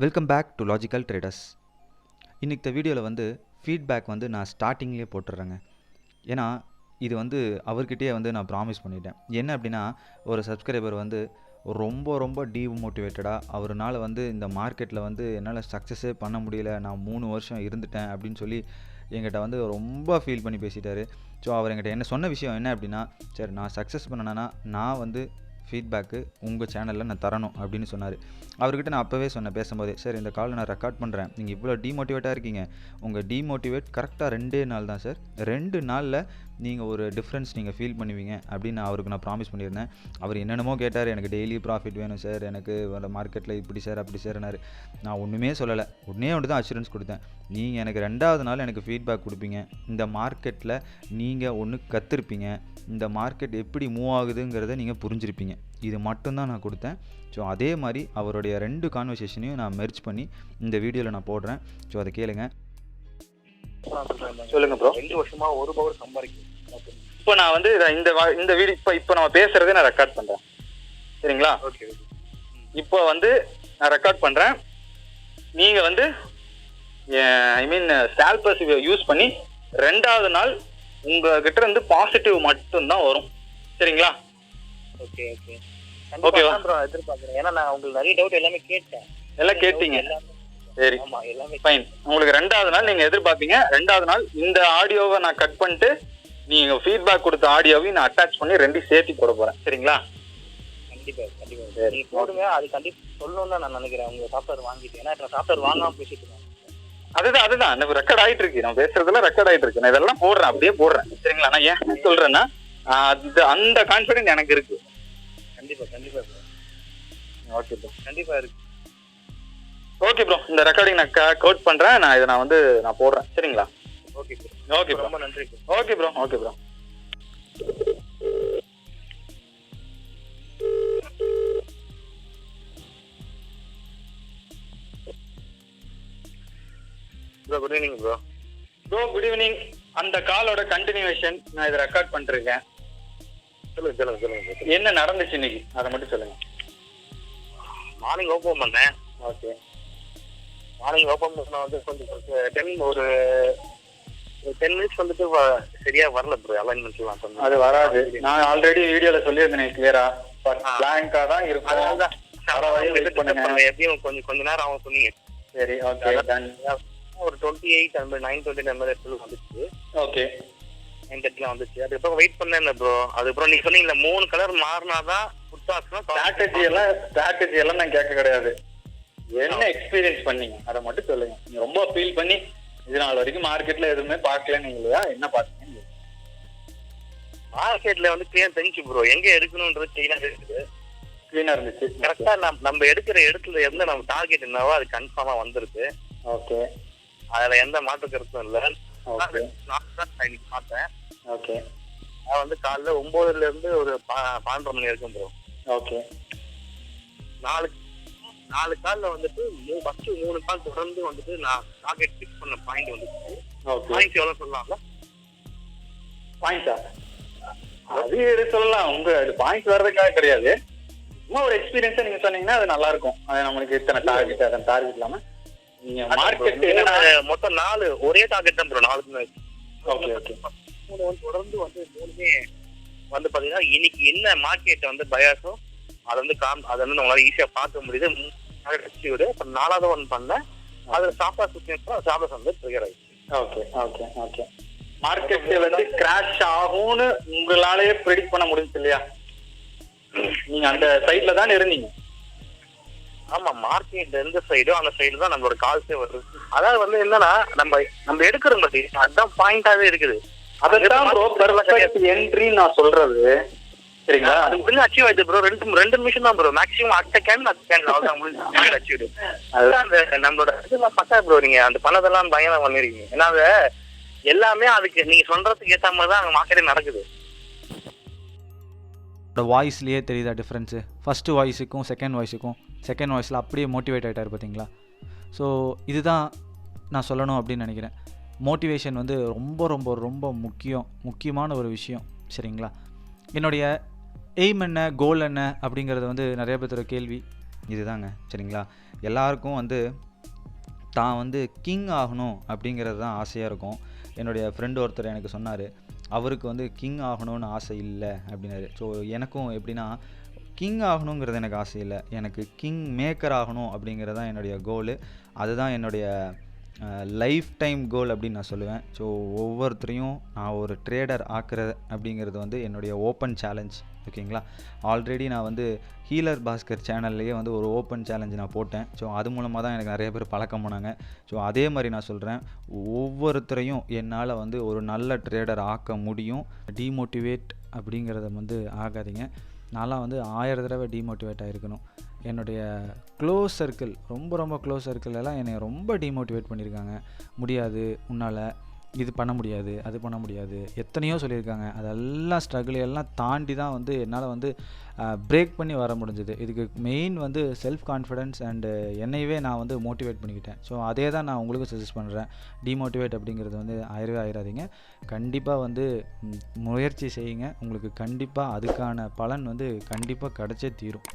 Welcome back to logical traders. இன்றைக்கி வீடியோவில் வந்து ஃபீட்பேக் வந்து நான் ஸ்டார்டிங்லேயே போட்டுடுறேங்க. ஏன்னா இது வந்து அவர்கிட்டயே வந்து நான் ப்ராமிஸ் பண்ணிட்டேன். என்ன அப்படின்னா, ஒரு சப்ஸ்கிரைபர் வந்து ரொம்ப டீமோட்டிவேட்டடாக அவர்னால வந்து இந்த மார்க்கெட்டில் வந்து என்னால் சக்ஸஸே பண்ண முடியல, நான் 3 வருஷம் இருந்துட்டேன் அப்படின்னு சொல்லி என்கிட்ட வந்து ரொம்ப ஃபீல் பண்ணி பேசிட்டார். ஸோ அவர் என்கிட்ட என்ன சொன்ன விஷயம் என்ன அப்படின்னா, சரி நான் சக்ஸஸ் பண்ணேன்னா நான் வந்து ஃபீட்பேக்கு உங்கள் சேனலில் நான் தரணும் அப்படின்னு சொன்னார். அவர்கிட்ட நான் அப்போவே சொன்னேன் பேசும்போதே, சார் இந்த காலை நான் ரெக்கார்ட் பண்ணுறேன், நீங்கள் இவ்வளோ டீமோட்டிவேட்டாக இருக்கீங்க, உங்கள் டீமோட்டிவேட் கரெக்டாக 2 நாள் தான் சார், 2 நாளில் நீங்கள் ஒரு டிஃப்ரென்ஸ் நீங்கள் ஃபீல் பண்ணுவீங்க அப்படின்னு அவருக்கு நான் ப்ராமிஸ் பண்ணியிருந்தேன். அவர் என்னென்னமோ கேட்டார், எனக்கு டெய்லி ப்ராஃபிட் வேணும் சார், எனக்கு வர மார்க்கெட்டில் இப்படி சார் அப்படி சார்னாரு. நான் ஒன்றுமே சொல்லலை, ஒன்று தான் அஷூரன்ஸ் கொடுத்தேன். நீங்கள் எனக்கு 2வது நாள் எனக்கு ஃபீட்பேக் கொடுப்பீங்க, இந்த மார்க்கெட்டில் நீங்கள் ஒன்று கற்றுருப்பீங்க, இந்த மார்க்கெட் எப்படி மூவ் ஆகுதுங்கிறத நீங்கள் புரிஞ்சிருப்பீங்க, இது மட்டும்தான் நான் கொடுத்தேன். ஸோ அதே மாதிரி அவருடைய 2 கான்வர்சேஷனையும் நான் மெர்ஜ் பண்ணி இந்த வீடியோவில் நான் போடுறேன். ஸோ அதை கேளுங்க. சொல்லுங்க ப்ரோ. 2 வருஷமா 1 பவர் சம்பாதிக்கும். இப்போ நான் வந்து இந்த வீடியோ இப்போ நம்ம பேசுறதை நான் ரெக்கார்ட் பண்றேன், சரிங்களா? ஓகே. இப்போ வந்து நான் ரெக்கார்ட் பண்றேன். நீங்க வந்து ஐ மீன் ஸ்டால்பர்ஸ் யூஸ் பண்ணி 2வது நாள் உங்ககிட்ட இருந்து பாசிட்டிவ் மட்டும்தான் வரும், சரிங்களா? ஓகே. ஓகேவா ப்ரோ, எதிர்பார்க்குறேன். ஏன்னா நான் உங்களுக்கு நிறைய டவுட் எல்லாமே கேட்டேன். எல்லாம் கேட்டீங்க, சரி ஆமா, எல்லாமே ஃபைன். உங்களுக்கு 2வது நாள் நீங்க எதிர்பார்ப்பீங்க. 2வது நாள் இந்த ஆடியோவை நான் கட் பண்ணிட்டு நீங்க ஃபீட்பேக் கொடுத்த ஆடியோவையும் நான் அட்டாச் பண்ணி 2 சேர்த்து போட போறேன், சரிங்களா? கண்டிப்பா நீங்க போடுங்க. அது கண்டிப்பா சொல்லணும்னு தான் நான் நினைக்கிறேன். உங்க சாஃப்ட்வேர் வாங்கிட்டு, ஏன்னா நான் சாஃப்ட்வேர் வாங்காம பேசிட்டு இருக்கேன். அதுதான் எனக்கு ரெக்கார்ட் ஆயிட்டு இருக்கு, நம்ம பேசுறதுல ரெக்கார்ட் ஆயிட்டு இருக்கு. நான் இதெல்லாம் போடுறேன், அப்படியே போடுறேன், சரிங்களா? நான் ஏன் சொல்றேன்னா அந்த கான்ஃபிடன்ஸ் எனக்கு இருக்கு. கண்டிப்பா ப்ரோ. ஓகே ப்ரோ, கண்டிப்பா இருக்கு. Okay bro. இந்த ரெக்கார்டிங் நான் கோட் பண்றேன், இதை நான் போடுறேன், சரிங்களா? Okay bro. ஓகே ப்ரோ, ரொம்ப நன்றி bro. Okay bro. Bro good evening bro. Good evening. அந்த காலோட கண்டினியூவேஷன் நான் இதை ரெக்கார்ட் பண்ணிருக்கேன். சொல்லுங்க. என்ன நடந்துச்சு இன்னைக்கு அதை மட்டும் சொல்லுங்க. மார்னிங் ஓப்பன் பண்ணேன். ஓகே. மார்னிங் ஓப்பன் பண்ண வந்து கொஞ்சம் ஒரு 10 மினிட்ஸ் வந்துட்டு சரியா வரல ப்ரோ. அலைன்மெண்ட்லாம் சொன்னேன், அது வராது. நான் ஆல்ரெடி வீடியோல சொல்லியிருந்தேன் கிளியரா, பிளாங்கா தான் இருக்கும். எப்படியும் கொஞ்ச நேரம் ஆகும் சொன்னீங்க. சரி, ஓகே. ஒரு 28 அந்த 9:20 அந்த மாதிரி வந்துச்சு. ஓகே, 9:30 வந்துச்சு. அதுக்கப்புறம் வெயிட் பண்ணேன் ப்ரோ. அதுக்கப்புறம் நீங்க சொன்னீங்கல்ல 3 கலர் மாறினாதான் ஸ்ட்ராட்டஜி எல்லாம் நான் கேட்க கிடையாது. என்ன எக்ஸ்பீரியன்ஸ் பண்ணீங்க அதை மட்டும் சொல்லுங்க. நீங்க ரொம்ப ஃபீல் பண்ணி இது நாள் வரைக்கும் மார்க்கெட்ல எதுவுமே பார்க்கலன்னு இல்லையா, என்ன பார்த்தீங்க? மார்க்கெட்ல வந்து கிளியர் தெரிஞ்சு ப்ரோ, எங்க எடுக்கணும்ன்றது கிளீனா இருந்துச்சு. கரெக்டா நம்ம எடுக்கிற இடத்துல எந்த நம்ம டார்கெட் என்னவோ அது கன்ஃபார்மா வந்துருக்கு. ஓகே, அதுல எந்த மாற்று கருத்தும் இல்ல. ஓகே, பார்த்தேன். ஓகே. நான் வந்து காலைல 9ல இருந்து ஒரு 12 மணி வரைக்கும் ப்ரோ. ஓகே. 4 கால்ல வந்துட்டு ஃபர்ஸ்ட் 3 கால் தொடர்ந்து வந்துட்டு நான் டார்கெட் ஃபிக்ஸ் பண்ண பாயிண்ட் வந்துச்சு. ஓகே. பாயிண்ட்ஸ் எவ்வளவு சொல்லலாம்ல? பாயிண்ட்ஸா? அது சொல்லலாம். உங்க பாயிண்ட்ஸ் வர்றதுக்காக கிடையாது, இன்னும் ஒரு எக்ஸ்பீரியன்ஸா நீங்க சொன்னீங்கன்னா அது நல்லா இருக்கும். அது நம்மளுக்கு இத்தனை டார்கெட், அதன் டார்கெட் இல்லாம நீங்க மார்க்கெட் மொத்தம் 4 ஒரே டார்கெட் தான் ப்ரோ. 4 ஓகே. ஓகே. 3 வந்து தொடர்ந்து வந்து 3மே வந்து பாத்தீங்கன்னா இன்னைக்கு என்ன மார்க்கெட் வந்து பயாஸோ அதை வந்து அதை வந்து நம்மளால ஈஸியா பார்க்க முடியுது. 4வது ஒன் பண்ணேன். அதுல சாஃப்ட்வேர் வந்து ட்ரிகர் ஆயிடுச்சு. ஓகே. மார்க்கெட் வந்து கிராஷ் ஆகும்னு உங்களாலேயே ப்ரெடிக்ட் பண்ண முடிஞ்சு இல்லையா? நீங்க அந்த சைட்ல தான் இருந்தீங்க. ஆமா, மார்க்கெட் எந்த சைடோ அந்த சைடு தான் நம்மளோட கால்ஸே வருது. அதாவது வந்து என்னன்னா நம்ம எடுக்கிறோம் பத்தி அதுதான் பாயிண்டாவே இருக்குது. அதான் ப்ரோ பெர்ஃபெக்ட் என்ட்ரி நான் சொல்றது, சரிங்களா? அது முடிஞ்சு அச்சீவ் ஆயிடுது ப்ரோ. 2 நிமிஷம் தான் ப்ரோ மேக்ஸிமம். அடுத்த கேன் அவ்வளவுதான் முடிஞ்சு அச்சீவ். அதுதான் அந்த நம்மளோட இதெல்லாம் பக்கா ப்ரோ. நீங்க அந்த பணத்தெல்லாம் பயங்கரம் பண்ணிருக்கீங்க. ஏன்னா எல்லாமே அதுக்கு நீங்க சொல்றதுக்கு ஏற்ற மாதிரி தான் அங்க மார்க்கெட்டே நடக்குது. வாய்ஸ்லேயே தெரியுதா டிஃப்ரென்ஸு? ஃபஸ்ட்டு வாய்ஸுக்கும் செகண்ட் வாய்ஸில் அப்படியே மோட்டிவேட் ஆகிட்டார் பார்த்தீங்களா? ஸோ இதுதான் நான் சொல்லணும் அப்படின்னு நினைக்கிறேன். மோட்டிவேஷன் வந்து ரொம்ப முக்கியமான ஒரு விஷயம், சரிங்களா? என்னுடைய எய்ம் என்ன, கோல் என்ன அப்படிங்கிறது வந்து நிறைய பேர்த்தோட கேள்வி. இதுதாங்க சரிங்களா. எல்லாருக்கும் வந்து தான் வந்து கிங் ஆகணும் அப்படிங்கிறது தான் ஆசையாக இருக்கும். என்னுடைய ஃப்ரெண்டு ஒருத்தர் எனக்கு சொன்னார், அவருக்கு வந்து கிங் ஆகணும்னு ஆசை இல்லை அப்படின்னாரு. ஸோ எனக்கும் எப்படின்னா, கிங் ஆகணுங்கிறது எனக்கு ஆசை இல்லை, எனக்கு கிங் மேக்கர் ஆகணும் அப்படிங்கிறது தான் என்னுடைய கோலு. அதுதான் என்னுடைய லைஃப் டைம் கோல் அப்படின்னு நான் சொல்லுவேன். ஸோ ஒவ்வொருத்தரையும் நான் ஒரு ட்ரேடர் ஆக்குறது அப்படிங்கிறது வந்து என்னுடைய ஓப்பன் சேலஞ்ச். ஓகேங்களா. ஆல்ரெடி நான் வந்து ஹீலர் பாஸ்கர் சேனல்லையே வந்து ஒரு ஓப்பன் சேலஞ்சு நான் போட்டேன். ஸோ அது மூலமாக தான் எனக்கு நிறைய பேர் பழக்கம் பண்ணாங்க. ஸோ அதே மாதிரி நான் சொல்கிறேன், ஒவ்வொருத்தரையும் என்னால் வந்து ஒரு நல்ல ட்ரேடர் ஆக்க முடியும். டீமோட்டிவேட் அப்படிங்கிறத வந்து ஆகாதீங்க. நான்லாம் வந்து 1000 தடவை டீமோட்டிவேட் ஆகிருக்கணும். என்னுடைய க்ளோஸ் சர்க்கிள், ரொம்ப க்ளோஸ் சர்க்கிள் எல்லாம் என்னை ரொம்ப டீமோட்டிவேட் பண்ணியிருக்காங்க. முடியாது, உன்னால் இது பண்ண முடியாது, அது பண்ண முடியாது, எத்தனையோ சொல்லியிருக்காங்க. அதெல்லாம் ஸ்ட்ரகிள் எல்லாம் தாண்டி தான் வந்து என்னால் வந்து பிரேக் பண்ணி வர முடிஞ்சது. இதுக்கு மெயின் வந்து செல்ஃப் கான்ஃபிடென்ஸ் அண்டு என்னையவே நான் வந்து மோட்டிவேட் பண்ணிக்கிட்டேன். ஸோ அதே தான் நான் உங்களுக்கு சஜஸ்ட் பண்ணுறேன். டீமோட்டிவேட் அப்படிங்கிறது வந்து ஆயிராதீங்க. கண்டிப்பாக வந்து முயற்சி செய்யுங்க. உங்களுக்கு கண்டிப்பாக அதுக்கான பலன் வந்து கண்டிப்பாக கிடச்சே தீரும்.